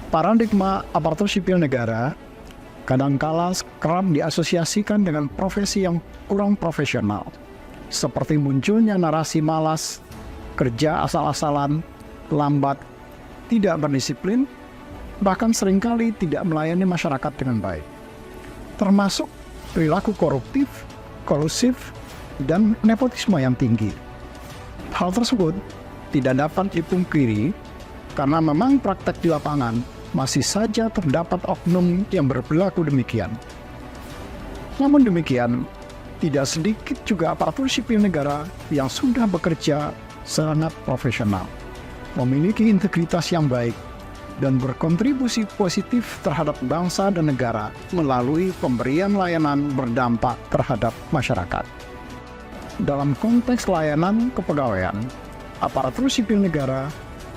Paradigma aparatur sipil negara kadangkala kerap diasosiasikan dengan profesi yang kurang profesional, seperti munculnya narasi malas, kerja asal-asalan, lambat, tidak berdisiplin, bahkan seringkali tidak melayani masyarakat dengan baik, termasuk perilaku koruptif, kolusif, dan nepotisme yang tinggi. Hal tersebut tidak dapat dipungkiri karena memang praktek di lapangan masih saja terdapat oknum yang berperilaku demikian. Namun demikian, tidak sedikit juga aparatur sipil negara yang sudah bekerja sangat profesional, memiliki integritas yang baik, dan berkontribusi positif terhadap bangsa dan negara melalui pemberian layanan berdampak terhadap masyarakat. Dalam konteks layanan kepegawaian, aparatur sipil negara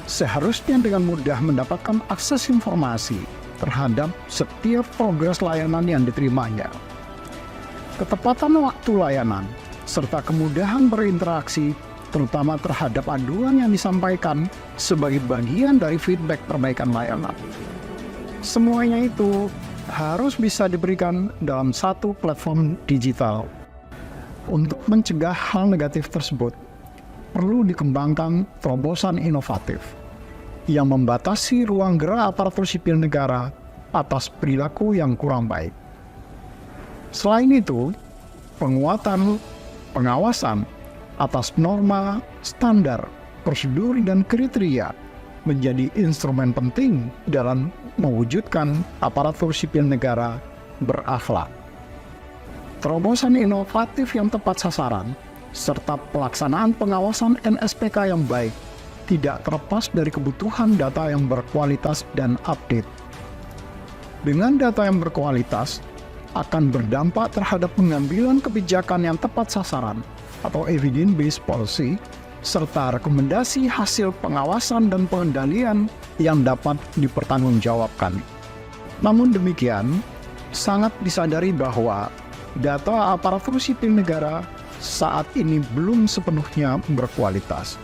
seharusnya dengan mudah mendapatkan akses informasi terhadap setiap progres layanan yang diterimanya. Ketepatan waktu layanan, serta kemudahan berinteraksi, terutama terhadap aduan yang disampaikan sebagai bagian dari feedback perbaikan layanan. Semuanya itu harus bisa diberikan dalam satu platform digital. Untuk mencegah hal negatif tersebut, perlu dikembangkan terobosan inovatif yang membatasi ruang gerak aparatur sipil negara atas perilaku yang kurang baik. Selain itu, penguatan pengawasan atas norma, standar, prosedur, dan kriteria menjadi instrumen penting dalam mewujudkan aparatur sipil negara berakhlak. Terobosan inovatif yang tepat sasaran serta pelaksanaan pengawasan NSPK yang baik tidak terlepas dari kebutuhan data yang berkualitas dan update. Dengan data yang berkualitas, akan berdampak terhadap pengambilan kebijakan yang tepat sasaran atau evidence-based policy, serta rekomendasi hasil pengawasan dan pengendalian yang dapat dipertanggungjawabkan. Namun demikian, sangat disadari bahwa data aparatur sipil negara saat ini belum sepenuhnya berkualitas.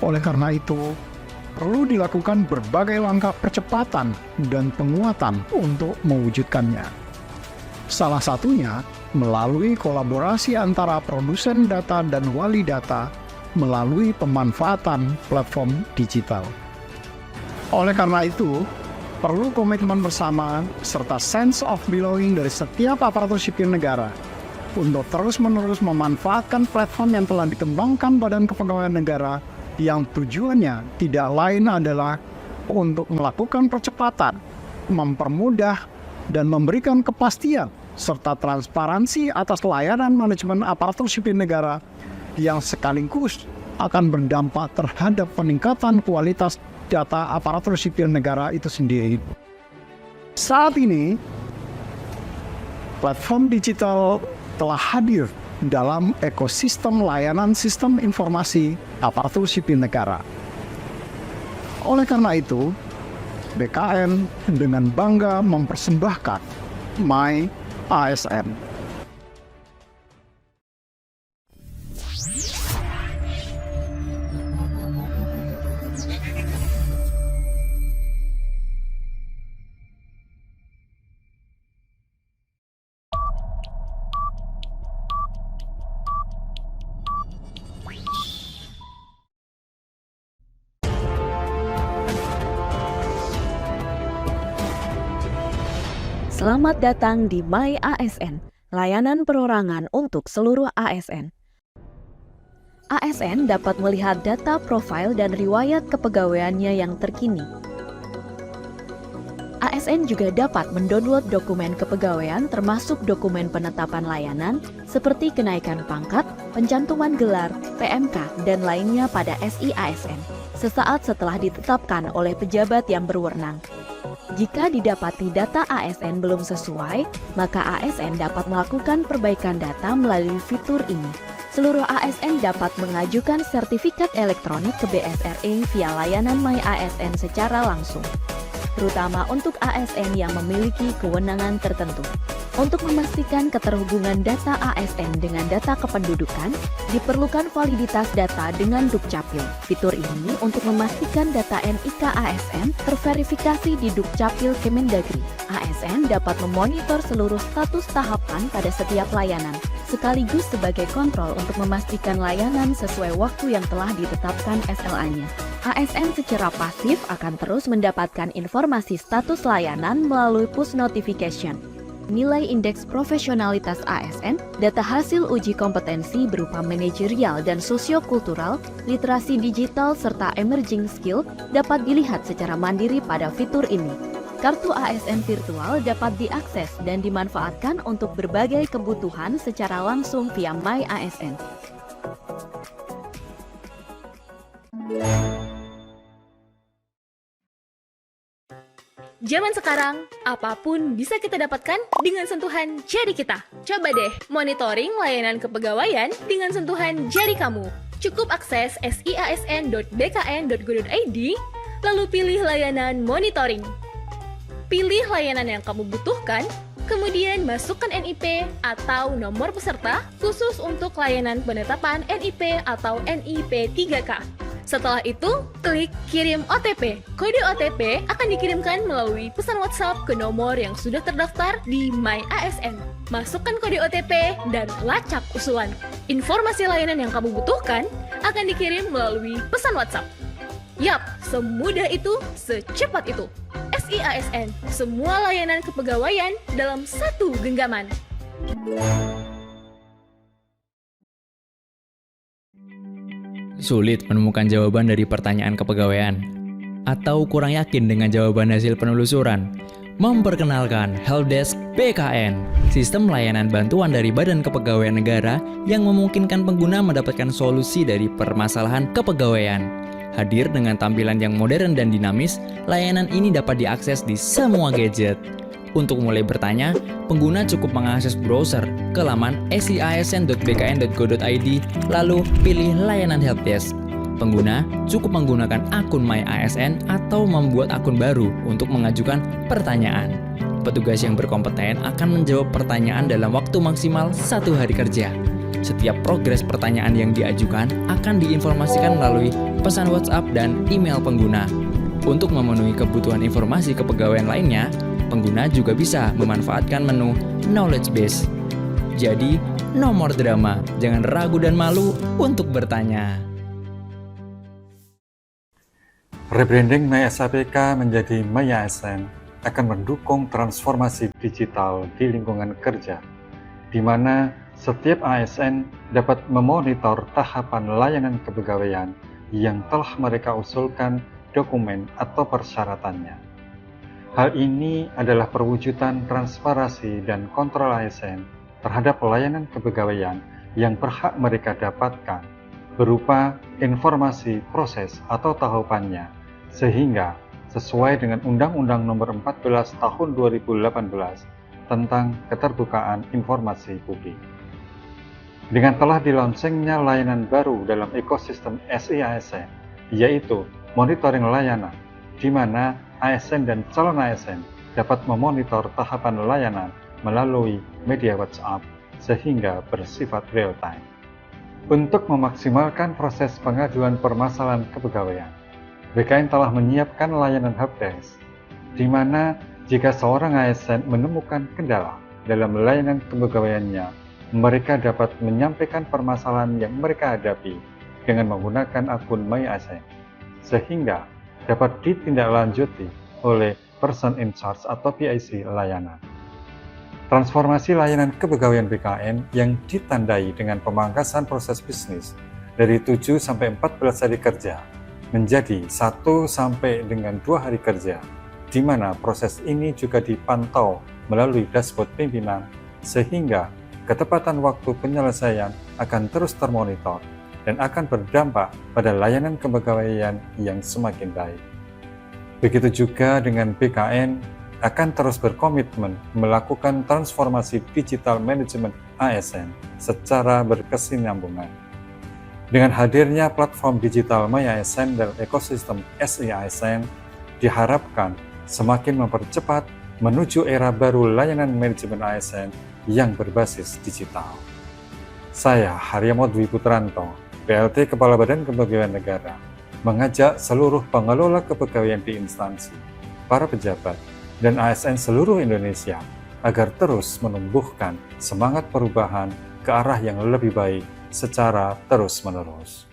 Oleh karena itu, perlu dilakukan berbagai langkah percepatan dan penguatan untuk mewujudkannya. Salah satunya melalui kolaborasi antara produsen data dan wali data melalui pemanfaatan platform digital. Oleh karena itu, perlu komitmen bersama serta sense of belonging dari setiap aparatur sipil negara untuk terus-menerus memanfaatkan platform yang telah dikembangkan Badan Kepegawaian Negara yang tujuannya tidak lain adalah untuk melakukan percepatan, mempermudah, dan memberikan kepastian serta transparansi atas layanan manajemen aparatur sipil negara yang sekaligus akan berdampak terhadap peningkatan kualitas data aparatur sipil negara itu sendiri. Saat ini, platform digital telah hadir dalam ekosistem layanan sistem informasi aparatur sipil negara. Oleh karena itu, BKN dengan bangga mempersembahkan My ASN. Selamat datang di My ASN, layanan perorangan untuk seluruh ASN. ASN dapat melihat data profil dan riwayat kepegawaiannya yang terkini. ASN juga dapat mendownload dokumen kepegawaian termasuk dokumen penetapan layanan seperti kenaikan pangkat, pencantuman gelar, PMK, dan lainnya pada SI ASN sesaat setelah ditetapkan oleh pejabat yang berwenang. Jika didapati data ASN belum sesuai, maka ASN dapat melakukan perbaikan data melalui fitur ini. Seluruh ASN dapat mengajukan sertifikat elektronik ke BSRE via layanan My ASN secara langsung, terutama untuk ASN yang memiliki kewenangan tertentu. Untuk memastikan keterhubungan data ASN dengan data kependudukan, diperlukan validitas data dengan Dukcapil. Fitur ini untuk memastikan data NIK ASN terverifikasi di Dukcapil Kemendagri. ASN dapat memonitor seluruh status tahapan pada setiap layanan, sekaligus sebagai kontrol untuk memastikan layanan sesuai waktu yang telah ditetapkan SLA-nya. ASN secara pasif akan terus mendapatkan informasi status layanan melalui push notification. Nilai indeks profesionalitas ASN, data hasil uji kompetensi berupa manajerial dan sosiokultural, literasi digital, serta emerging skill dapat dilihat secara mandiri pada fitur ini. Kartu ASN virtual dapat diakses dan dimanfaatkan untuk berbagai kebutuhan secara langsung via My ASN. Zaman sekarang, apapun bisa kita dapatkan dengan sentuhan jari kita. Coba deh, monitoring layanan kepegawaian dengan sentuhan jari kamu. Cukup akses siasn.bkn.go.id, lalu pilih layanan monitoring. Pilih layanan yang kamu butuhkan, kemudian masukkan NIP atau nomor peserta khusus untuk layanan penetapan NIP atau NIP 3K. Setelah itu, klik kirim OTP. Kode OTP akan dikirimkan melalui pesan WhatsApp ke nomor yang sudah terdaftar di My ASN. Masukkan kode OTP dan lacak usulan. Informasi layanan yang kamu butuhkan akan dikirim melalui pesan WhatsApp. Yap, semudah itu, secepat itu. SIASN, semua layanan kepegawaian dalam satu genggaman. Sulit menemukan jawaban dari pertanyaan kepegawaian, atau kurang yakin dengan jawaban hasil penelusuran? Memperkenalkan Helpdesk BKN, sistem layanan bantuan dari Badan Kepegawaian Negara yang memungkinkan pengguna mendapatkan solusi dari permasalahan kepegawaian. Hadir dengan tampilan yang modern dan dinamis, layanan ini dapat diakses di semua gadget. Untuk mulai bertanya, pengguna cukup mengakses browser ke laman siasn.bkn.go.id, lalu pilih layanan Helpdesk. Pengguna cukup menggunakan akun My ASN atau membuat akun baru untuk mengajukan pertanyaan. Petugas yang berkompeten akan menjawab pertanyaan dalam waktu maksimal 1 hari kerja. Setiap progres pertanyaan yang diajukan akan diinformasikan melalui pesan WhatsApp dan email pengguna. Untuk memenuhi kebutuhan informasi kepegawaian lainnya, pengguna juga bisa memanfaatkan menu Knowledge Base. Jadi, nomor drama, jangan ragu dan malu untuk bertanya. Rebranding My SAPK menjadi My ASN akan mendukung transformasi digital di lingkungan kerja, di mana setiap ASN dapat memonitor tahapan layanan kepegawaian yang telah mereka usulkan dokumen atau persyaratannya. Hal ini adalah perwujudan transparansi dan kontrol ASN terhadap layanan kepegawaian yang berhak mereka dapatkan berupa informasi proses atau tahapannya, sehingga sesuai dengan Undang-Undang Nomor 14 Tahun 2018 tentang Keterbukaan Informasi Publik. Dengan telah dilaunchingnya layanan baru dalam ekosistem SIASN, yaitu monitoring layanan, di mana ASN dan calon ASN dapat memonitor tahapan layanan melalui media WhatsApp sehingga bersifat real time. Untuk memaksimalkan proses pengajuan permasalahan kepegawaian, BKN telah menyiapkan layanan Helpdesk, di mana jika seorang ASN menemukan kendala dalam layanan kepegawaiannya, mereka dapat menyampaikan permasalahan yang mereka hadapi dengan menggunakan akun My ASN, sehingga dapat ditindaklanjuti oleh Person in Charge atau PIC layanan. Transformasi layanan kepegawaian BKN yang ditandai dengan pemangkasan proses bisnis dari 7 sampai 14 hari kerja menjadi 1 sampai dengan 2 hari kerja, di mana proses ini juga dipantau melalui dashboard pimpinan, sehingga ketepatan waktu penyelesaian akan terus termonitor dan akan berdampak pada layanan kepegawaian yang semakin baik. Begitu juga dengan BKN akan terus berkomitmen melakukan transformasi digital manajemen ASN secara berkesinambungan. Dengan hadirnya platform digital My ASN dan ekosistem SIASN diharapkan semakin mempercepat, menuju era baru layanan manajemen ASN yang berbasis digital. Saya, Haryamo Dwi Putranto, PLT Kepala Badan Kepegawaian Negara, mengajak seluruh pengelola kepegawaian di instansi, para pejabat, dan ASN seluruh Indonesia agar terus menumbuhkan semangat perubahan ke arah yang lebih baik secara terus-menerus.